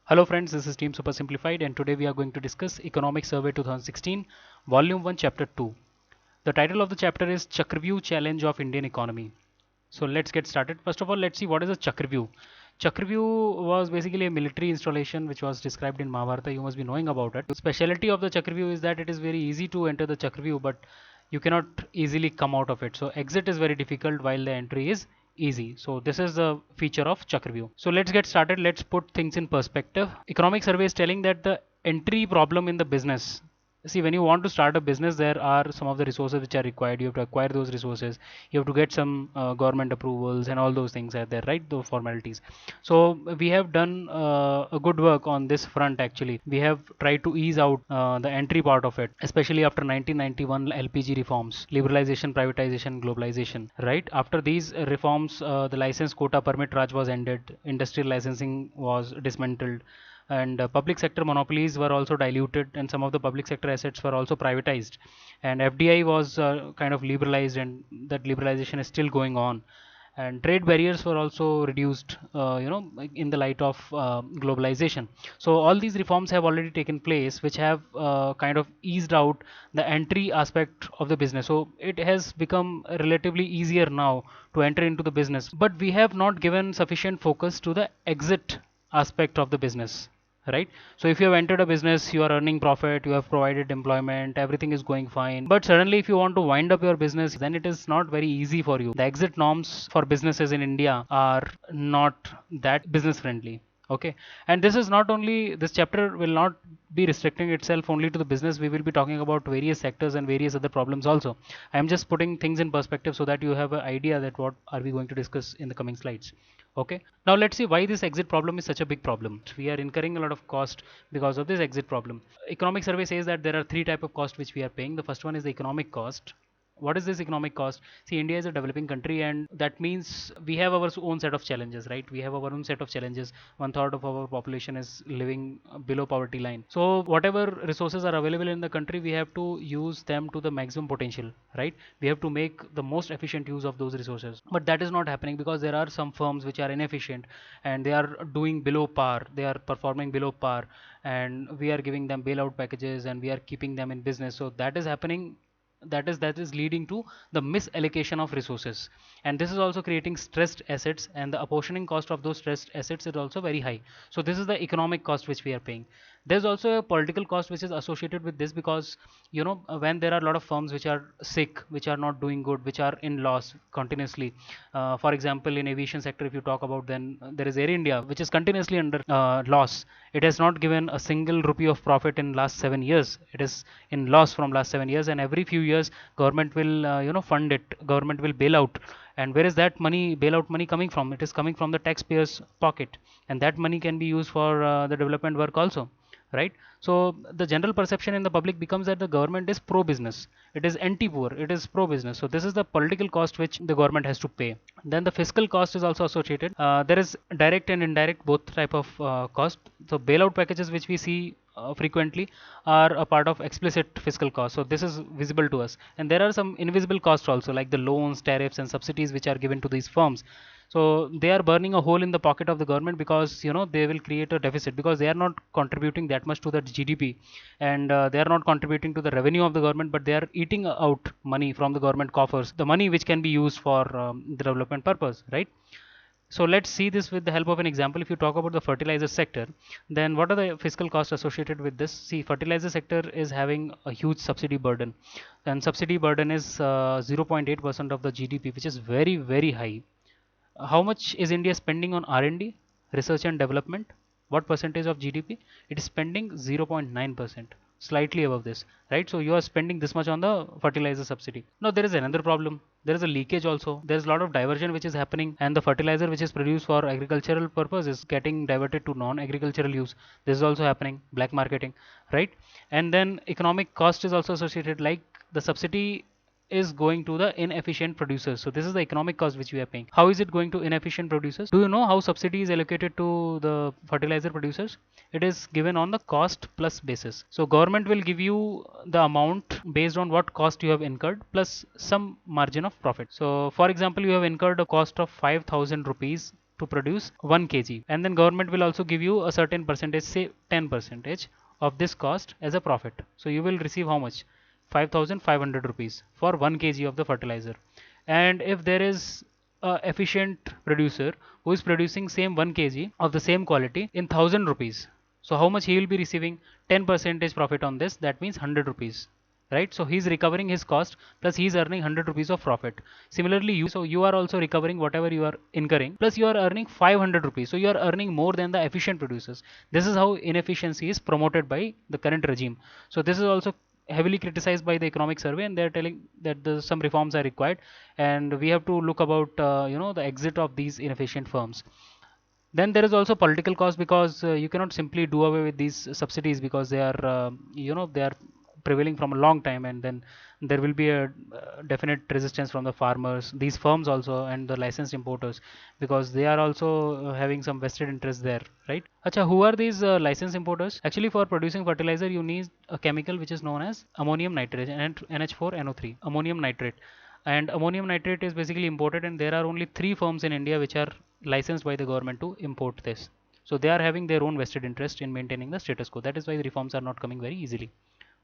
Hello friends, this is Team SuperSimplified and today we are going to discuss Economic Survey 2016, Volume 1, Chapter 2. The title of the chapter is Chakravyuh Challenge of Indian Economy. So let's get started. First of all, let's see what is a Chakravyuh. Chakravyuh was basically a military installation which was described in Mahabharata. You must be knowing about it. The speciality of the Chakravyuh is that it is very easy to enter the Chakravyuh, but you cannot easily come out of it. So exit is very difficult while the entry is easy. So this is the feature of Chakravyuh. So let's get started. Let's put things in perspective. Economic survey is telling that the entry problem in the business. See, when you want to start a business, there are some of the resources which are required. You have to acquire those resources. You have to get some government approvals and all those things are there, right? Those formalities. So we have done a good work on this front. Actually, we have tried to ease out the entry part of it, especially after 1991 LPG reforms, liberalization, privatization, globalization. Right after these reforms, the license quota permit Raj was ended. Industrial licensing was dismantled and public sector monopolies were also diluted and some of the public sector assets were also privatized, and FDI was kind of liberalized, and that liberalization is still going on, and trade barriers were also reduced, in the light of globalization. So all these reforms have already taken place which have kind of eased out the entry aspect of the business. So it has become relatively easier now to enter into the business, but we have not given sufficient focus to the exit aspect of the business, right? So if you have entered a business, you are earning profit, you have provided employment, everything is going fine, but suddenly if you want to wind up your business, then it is not very easy for you. The exit norms for businesses in India are not that business friendly. Okay, and this is not only, this chapter will not be restricting itself only to the business. We will be talking about various sectors and various other problems also. I am just putting things in perspective so that you have an idea that what are we going to discuss in the coming slides. Okay, now let's see why this exit problem is such a big problem. We are incurring a lot of cost because of this exit problem. Economic survey says that there are three type of cost which we are paying. The first one is the economic cost. What is this economic cost? See, India is a developing country, and that means we have our own set of challenges, right? We have our own set of challenges. One third of our population is living below poverty line. So whatever resources are available in the country, we have to use them to the maximum potential, right? We have to make the most efficient use of those resources. But that is not happening because there are some firms which are inefficient and they are doing below par. They are performing below par, and we are giving them bailout packages and we are keeping them in business. So that is happening, that is leading to the misallocation of resources, and this is also creating stressed assets, and the apportioning cost of those stressed assets is also very high. So this is the economic cost which we are paying. There's also a political cost which is associated with this, because when there are a lot of firms which are sick, which are not doing good, which are in loss continuously, for example in aviation sector if you talk about, then there is Air India which is continuously under loss. It has not given a single rupee of profit in last 7 years. It is in loss from last 7 years, and every few years government will fund it, government will bail out. And where is that money, bailout money, coming from? It is coming from the taxpayers pocket, and that money can be used for the development work also, right? So the general perception in the public becomes that the government is pro business, it is anti poor, it is pro business. So this is the political cost which the government has to pay. Then the fiscal cost is also associated. There is direct and indirect, both type of cost. So bailout packages which we see frequently are a part of explicit fiscal cost, so this is visible to us. And there are some invisible costs also, like the loans, tariffs and subsidies which are given to these firms. So they are burning a hole in the pocket of the government, because they will create a deficit, because they are not contributing that much to the GDP, and they are not contributing to the revenue of the government, but they are eating out money from the government coffers, the money which can be used for the development purpose, right? So let's see this with the help of an example. If you talk about the fertilizer sector, then what are the fiscal costs associated with this? See, fertilizer sector is having a huge subsidy burden, and subsidy burden is 0.8% of the GDP, which is very, very high. How much is India spending on R&D, research and development? What percentage of GDP? It is spending 0.9%, slightly above this, right? So you are spending this much on the fertilizer subsidy. Now there is another problem. There is a leakage also. There is a lot of diversion which is happening, and the fertilizer which is produced for agricultural purpose is getting diverted to non-agricultural use. This is also happening, black marketing, right? And then economic cost is also associated, like the subsidy is going to the inefficient producers. So this is the economic cost which we are paying. How is it going to inefficient producers? Do you know how subsidy is allocated to the fertilizer producers? It is given on the cost plus basis. So government will give you the amount based on what cost you have incurred plus some margin of profit. So for example, you have incurred a cost of 5,000 rupees to produce 1 kg, and then government will also give you a certain percentage, say 10 percentage of this cost as a profit. So you will receive how much? 5,500 rupees for 1 kg of the fertilizer. And if there is a efficient producer who is producing same 1 kg of the same quality in 1000 rupees, so how much he will be receiving? 10 percentage profit on this, that means 100 rupees, right? So he's recovering his cost plus he's earning 100 rupees of profit. Similarly, you are also recovering whatever you are incurring plus you are earning 500 rupees, so you are earning more than the efficient producers. This is how inefficiency is promoted by the current regime. So this is also heavily criticized by the economic survey, and they're telling that some reforms are required, and we have to look about the exit of these inefficient firms. Then there is also political cost, because you cannot simply do away with these subsidies, because they are they are prevailing from a long time, and then there will be a definite resistance from the farmers, these firms also, and the licensed importers, because they are also having some vested interest there, right? Acha, who are these licensed importers? Actually, for producing fertilizer you need a chemical which is known as ammonium nitrate and NH4NO3, ammonium nitrate. And ammonium nitrate is basically imported, and there are only 3 firms in India which are licensed by the government to import this. So they are having their own vested interest in maintaining the status quo. That is why the reforms are not coming very easily.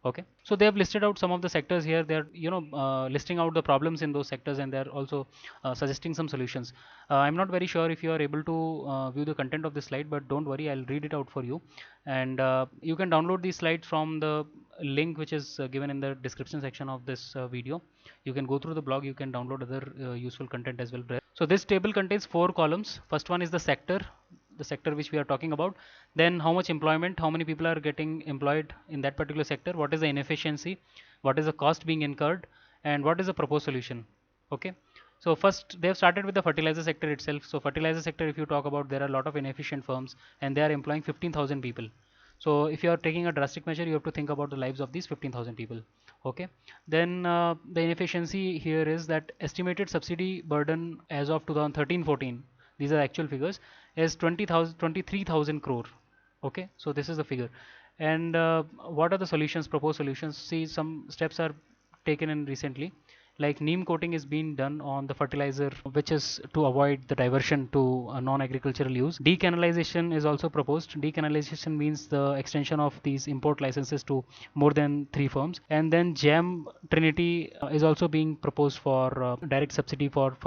Okay, so they have listed out some of the sectors here. They are listing out the problems in those sectors, and they are also suggesting some solutions. I'm not very sure if you are able to view the content of this slide, but don't worry, I'll read it out for you. And you can download these slides from the link which is given in the description section of this video. You can go through the blog, you can download other useful content as well. So this table contains 4 columns. First one is the sector which we are talking about, then how much employment, how many people are getting employed in that particular sector, what is the inefficiency, what is the cost being incurred, and what is the proposed solution. Okay, so first they have started with the fertilizer sector itself. So fertilizer sector, if you talk about, there are a lot of inefficient firms, and they are employing 15,000 people. So if you are taking a drastic measure, you have to think about the lives of these 15,000 people. Okay, then the inefficiency here is that estimated subsidy burden as of 2013-14, these are actual figures, is 23,000 crore. Okay, so this is the figure. And what are the solutions, proposed solutions? See, some steps are taken in recently, like neem coating is being done on the fertilizer, which is to avoid the diversion to non-agricultural use. Decanalization is also proposed. Decanalization means the extension of these import licenses to more than 3 firms. And then jam trinity is also being proposed for direct subsidy for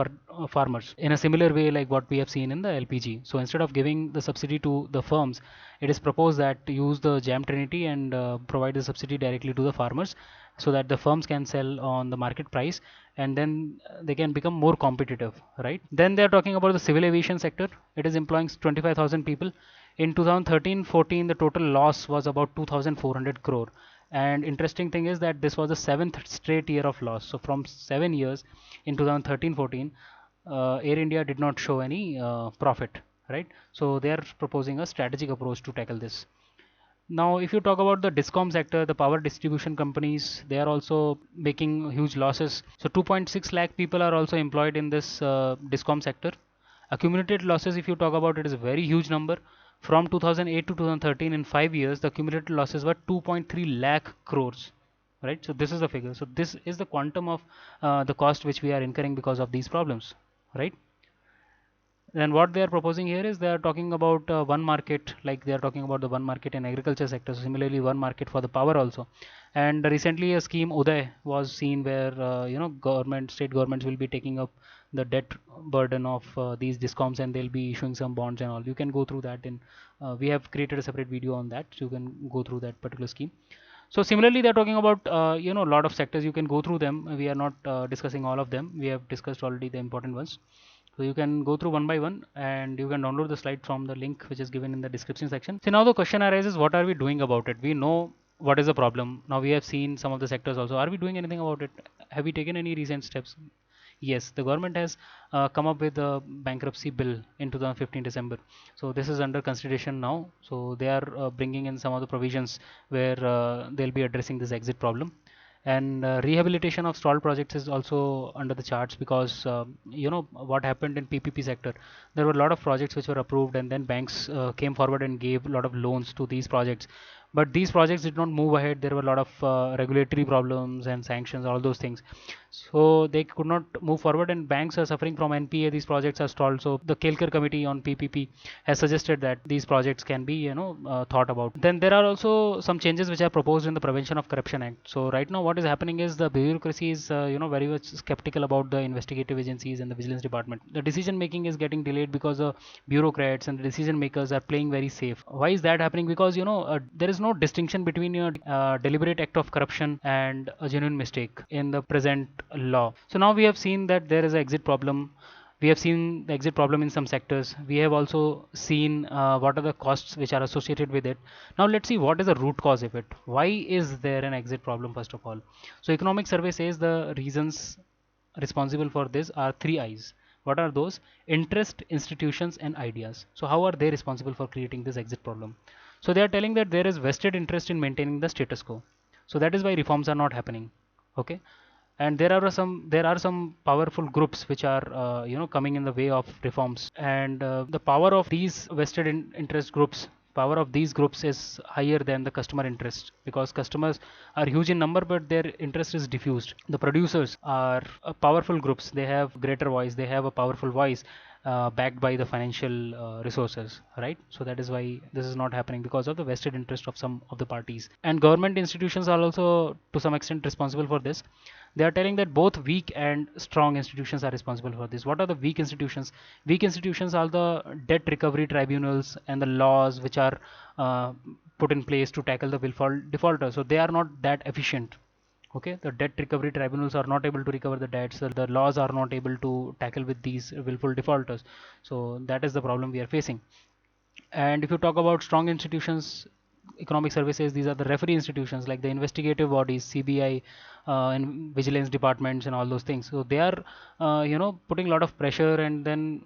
farmers in a similar way like what we have seen in the LPG. So instead of giving the subsidy to the firms, it is proposed that use the jam trinity and provide the subsidy directly to the farmers, so that the firms can sell on the market price, and then they can become more competitive, right? Then they are talking about the civil aviation sector. It is employing 25,000 people. In 2013-14, the total loss was about 2,400 crore. And interesting thing is that this was the 7th straight year of loss. So from 7 years in 2013-14, Air India did not show any profit, right? So they are proposing a strategic approach to tackle this. Now, if you talk about the discom sector, the power distribution companies, they are also making huge losses. So 2.6 lakh people are also employed in this discom sector. Accumulated losses, if you talk about, it is a very huge number. From 2008 to 2013, in 5 years, the accumulated losses were 2.3 lakh crores. Right? So this is the figure. So this is the quantum of the cost which we are incurring because of these problems. Right? Then what they are proposing here is they are talking about one market, like they are talking about the one market in agriculture sector. So similarly, one market for the power also. And recently a scheme Uday was seen where state governments will be taking up the debt burden of these discoms, and they'll be issuing some bonds and all. You can go through that in we have created a separate video on that, so you can go through that particular scheme. So similarly, they are talking about a lot of sectors. You can go through them. We are not discussing all of them. We have discussed already the important ones. So you can go through one by one, and you can download the slide from the link which is given in the description section. So now the question arises, what are we doing about it? We know what is the problem. Now we have seen some of the sectors also. Are we doing anything about it? Have we taken any recent steps? Yes, the government has come up with a bankruptcy bill in 2015 December. So this is under consideration now. So they are bringing in some of the provisions where they'll be addressing this exit problem. And rehabilitation of stalled projects is also under the charts, because what happened in PPP sector, there were a lot of projects which were approved, and then banks came forward and gave a lot of loans to these projects, but these projects did not move ahead. There were a lot of regulatory problems and sanctions, all those things, so they could not move forward, and banks are suffering from NPA. These projects are stalled. So the Kelkar committee on PPP has suggested that these projects can be thought about. Then there are also some changes which are proposed in the Prevention of Corruption Act. So right now what is happening is the bureaucracy is very much skeptical about the investigative agencies and the vigilance department. The decision making is getting delayed because the bureaucrats and the decision makers are playing very safe. Why is that happening? Because there is no distinction between a deliberate act of corruption and a genuine mistake in the present law. So now we have seen that there is an exit problem. We have seen the exit problem in some sectors. We have also seen what are the costs which are associated with it. Now let's see what is the root cause of it. Why is there an exit problem first of all? So economic survey says the reasons responsible for this are three I's. What are those? Interest, institutions, and ideas. So how are they responsible for creating this exit problem? So they are telling that there is vested interest in maintaining the status quo. So that is why reforms are not happening. Okay, and there are some powerful groups which are coming in the way of reforms, and the power of these vested interest groups, power of these groups is higher than the customer interest, because customers are huge in number but their interest is diffused. The producers are powerful groups, they have greater voice, they have a powerful voice, backed by the financial resources, right? So that is why this is not happening, because of the vested interest of some of the parties. And government institutions are also to some extent responsible for this. They are telling that both weak and strong institutions are responsible for this. What are the weak institutions? Weak institutions are the debt recovery tribunals and the laws which are put in place to tackle the willful defaulter. So they are not that efficient. Okay, the debt recovery tribunals are not able to recover the debts. The laws are not able to tackle with these willful defaulters. So that is the problem we are facing. And if you talk about strong institutions, economic services, these are the referee institutions like the investigative bodies, CBI, and vigilance departments, and all those things. So they are, putting a lot of pressure, and then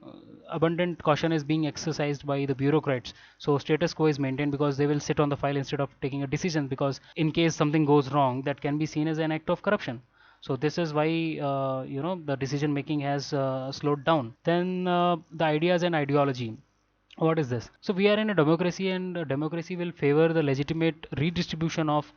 abundant caution is being exercised by the bureaucrats. So status quo is maintained because they will sit on the file instead of taking a decision. Because in case something goes wrong, that can be seen as an act of corruption. So this is why the decision making has slowed down. Then the ideas and ideology. What is this? So we are in a democracy, and democracy will favor the legitimate redistribution of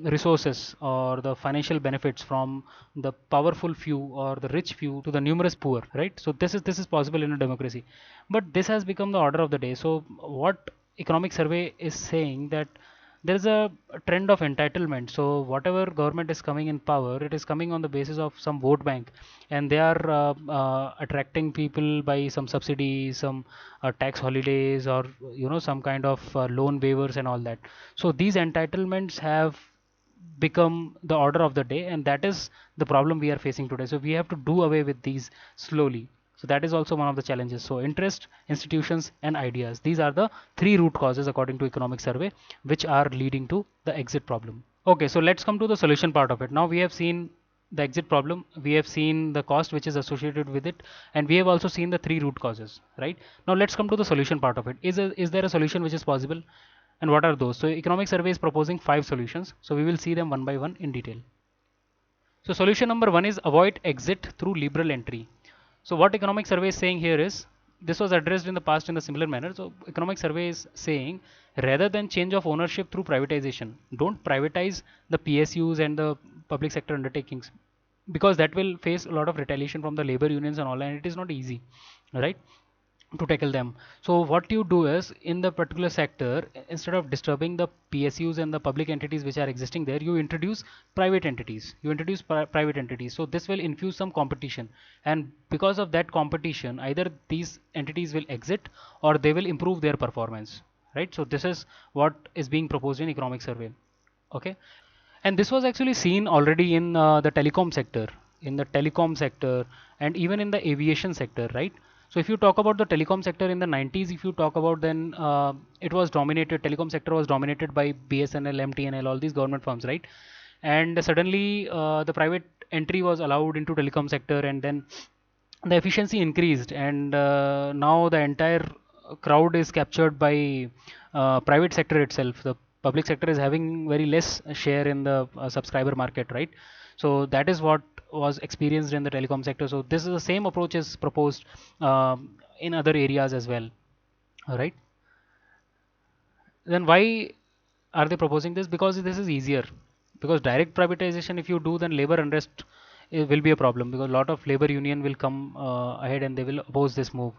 resources or the financial benefits from the powerful few or the rich few to the numerous poor, right? So this is possible in a democracy, but this has become the order of the day. So what economic survey is saying, that there is a trend of entitlement. So whatever government is coming in power, it is coming on the basis of some vote bank, and they are attracting people by some subsidies, some tax holidays, or some kind of loan waivers and all that. So these entitlements have become the order of the day, and that is the problem we are facing today. So we have to do away with these slowly. So that is also one of the challenges. So interest, institutions, and ideas, these are the three root causes according to economic survey which are leading to the exit problem. Okay, so let's come to the solution part of it. Now we have seen the exit problem, we have seen the cost which is associated with it, and we have also seen the three root causes, right? Now let's come to the solution part of it. Is there a solution which is possible, and what are those? So economic survey is proposing 5 solutions, so we will see them one by one in detail. So solution number 1 is avoid exit through liberal entry. So what economic survey is saying here is, this was addressed in the past in a similar manner. So economic survey is saying, rather than change of ownership through privatization, don't privatize the PSUs and the public sector undertakings, because that will face a lot of retaliation from the labor unions and all, and it is not easy, right, to tackle them. So what you do is, in the particular sector, instead of disturbing the PSUs and the public entities which are existing there, you introduce private entities. Private entities. So this will infuse some competition, and because of that competition, either these entities will exit or they will improve their performance, right? So this is what is being proposed in economic survey. Okay, and this was actually seen already in the telecom sector, and even in the aviation sector, right? So if you talk about the telecom sector in the 90s, if you talk about, then it was dominated, telecom sector was dominated by BSNL, MTNL, all these government firms, right? And suddenly the private entry was allowed into telecom sector, and then the efficiency increased, and now the entire crowd is captured by private sector itself. The public sector is having very less share in the subscriber market, right? So that is what was experienced in the telecom sector. So this is the same approach is proposed in other areas as well. All right. Then why are they proposing this? Because this is easier. Because direct privatization, if you do, then labor unrest will be a problem, because a lot of labor union will come ahead and they will oppose this move.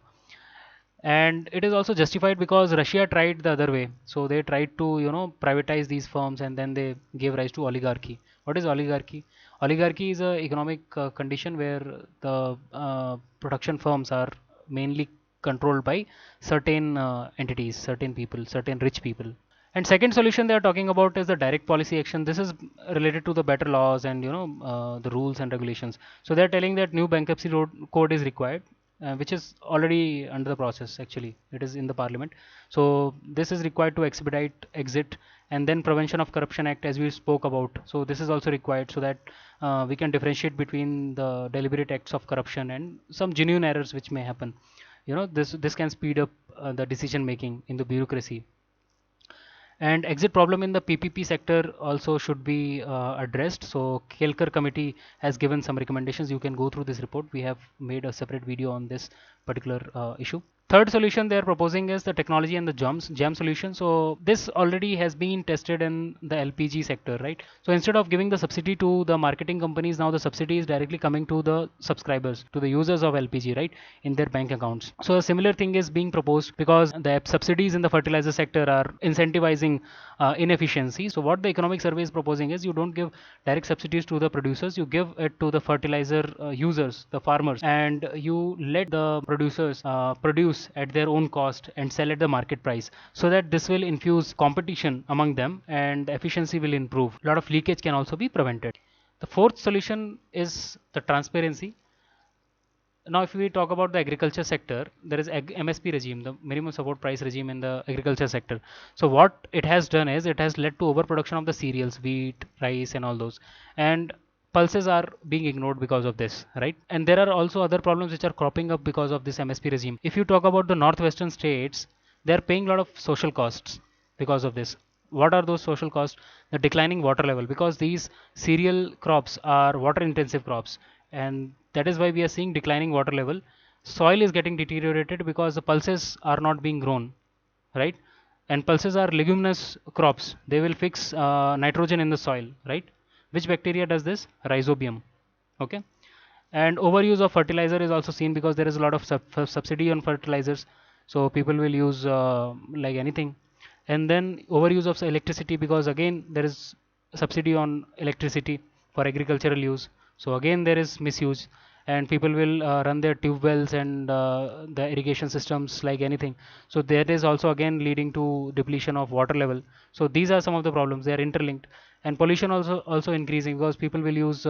And it is also justified because Russia tried the other way. So they tried to, privatize these firms, and then they gave rise to oligarchy. What is oligarchy? Oligarchy is a economic condition where the production firms are mainly controlled by certain entities, certain people, certain rich people. And second solution they are talking about is the direct policy action. This is related to the better laws and the rules and regulations. So they are telling that new bankruptcy code is required, which is already under the process. Actually, it is in the parliament. So this is required to expedite exit, and then Prevention of Corruption Act, as we spoke about. So this is also required so that we can differentiate between the deliberate acts of corruption and some genuine errors which may happen. This can speed up the decision making in the bureaucracy. And exit problem in the PPP sector also should be addressed. So Kelkar committee has given some recommendations. You can go through this report. We have made a separate video on this particular issue. Third solution they are proposing is the technology and the jam solution. So this already has been tested in the LPG sector, right? So instead of giving the subsidy to the marketing companies, now the subsidy is directly coming to the subscribers, to the users of LPG, right, in their bank accounts. So a similar thing is being proposed, because the subsidies in the fertilizer sector are incentivizing inefficiency. So what the economic survey is proposing is, you don't give direct subsidies to the producers, you give it to the fertilizer users, the farmers, and you let the producers produce at their own cost and sell at the market price, so that this will infuse competition among them and efficiency will improve. A lot of leakage can also be prevented. The fourth solution is the transparency. Now if we talk about the agriculture sector, there is MSP regime, the minimum support price regime in the agriculture sector. So what it has done is, it has led to overproduction of the cereals, wheat, rice and all those, and pulses are being ignored because of this, right? And there are also other problems which are cropping up because of this MSP regime. If you talk about the northwestern states, they are paying a lot of social costs because of this. What are those social costs? The declining water level, because these cereal crops are water intensive crops, and that is why we are seeing declining water level. Soil is getting deteriorated because the pulses are not being grown, right? And pulses are leguminous crops, they will fix nitrogen in the soil, right? Which bacteria does this? Rhizobium. Okay. And overuse of fertilizer is also seen, because there is a lot of subsidy on fertilizers, so people will use like anything. And then overuse of electricity, because again there is subsidy on electricity for agricultural use, so again there is misuse, and people will run their tube wells and the irrigation systems like anything, so that is also again leading to depletion of water level. So these are some of the problems, they are interlinked. And pollution also increasing, because people will use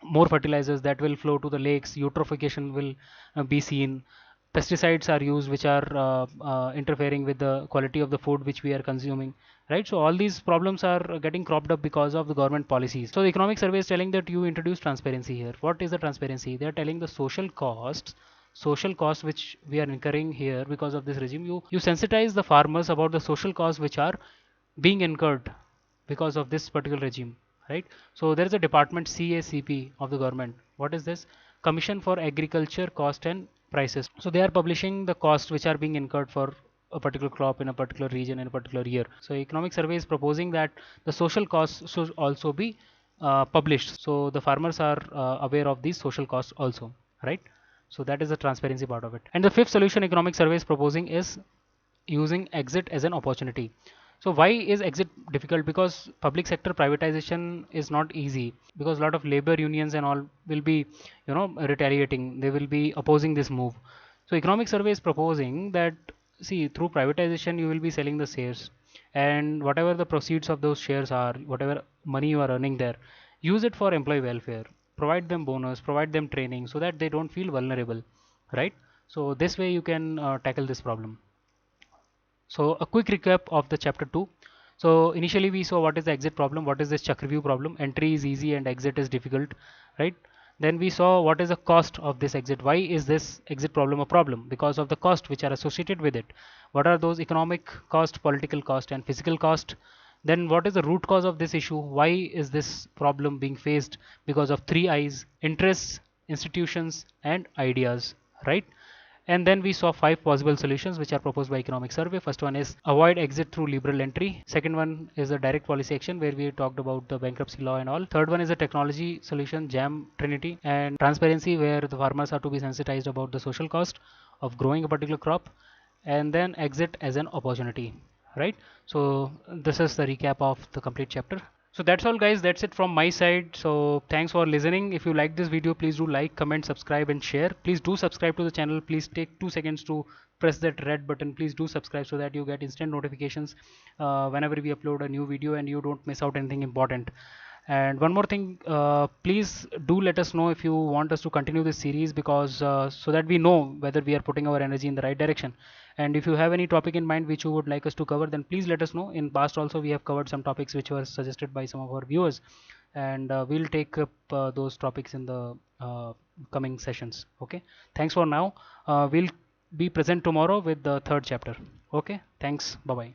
more fertilizers that will flow to the lakes, eutrophication will be seen, pesticides are used which are interfering with the quality of the food which we are consuming, right? So all these problems are getting cropped up because of the government policies. So the economic survey is telling that you introduce transparency here. What is the transparency? They are telling the social costs which we are incurring here because of this regime. You sensitize the farmers about the social costs which are being incurred because of this particular regime, right? So there is a department, CACP of the government. What is this? Commission for Agriculture Cost and Prices. So they are publishing the costs which are being incurred for a particular crop in a particular region in a particular year. So economic survey is proposing that the social costs should also be published, so the farmers are aware of these social costs also, right? So that is the transparency part of it. And the fifth solution economic survey is proposing is using exit as an opportunity. So why is exit difficult? Because public sector privatization is not easy, because a lot of labor unions and all will be retaliating, they will be opposing this move. So economic survey is proposing that, see, through privatization you will be selling the shares, and whatever the proceeds of those shares are, whatever money you are earning there, use it for employee welfare, provide them bonus, provide them training, so that they don't feel vulnerable, right? So this way you can tackle this problem. So a quick recap of the chapter 2. So initially we saw what is the exit problem, what is this Chakravyuh problem. Entry is easy and exit is difficult, right? Then we saw what is the cost of this exit. Why is this exit problem a problem? Because of the cost which are associated with it. What are those? Economic cost, political cost and physical cost. Then what is the root cause of this issue? Why is this problem being faced? Because of three I's: interests, institutions and ideas, right? And then we saw 5 possible solutions which are proposed by economic survey. First one is avoid exit through liberal entry. Second one is a direct policy action, where we talked about the bankruptcy law and all. Third one is a technology solution, jam trinity, and transparency, where the farmers are to be sensitized about the social cost of growing a particular crop. And then exit as an opportunity, right? So this is the recap of the complete chapter. So that's all guys, that's it from my side. So thanks for listening. If you like this video, please do like, comment, subscribe and share. Please do subscribe to the channel. Please take 2 seconds to press that red button. Please do subscribe so that you get instant notifications whenever we upload a new video and you don't miss out anything important. And one more thing, please do let us know if you want us to continue this series, because so that we know whether we are putting our energy in the right direction. And if you have any topic in mind which you would like us to cover, then please let us know. In past also we have covered some topics which were suggested by some of our viewers, and we'll take up those topics in the coming sessions. Okay, thanks for now. We'll be present tomorrow with the third chapter. Okay, thanks, bye bye.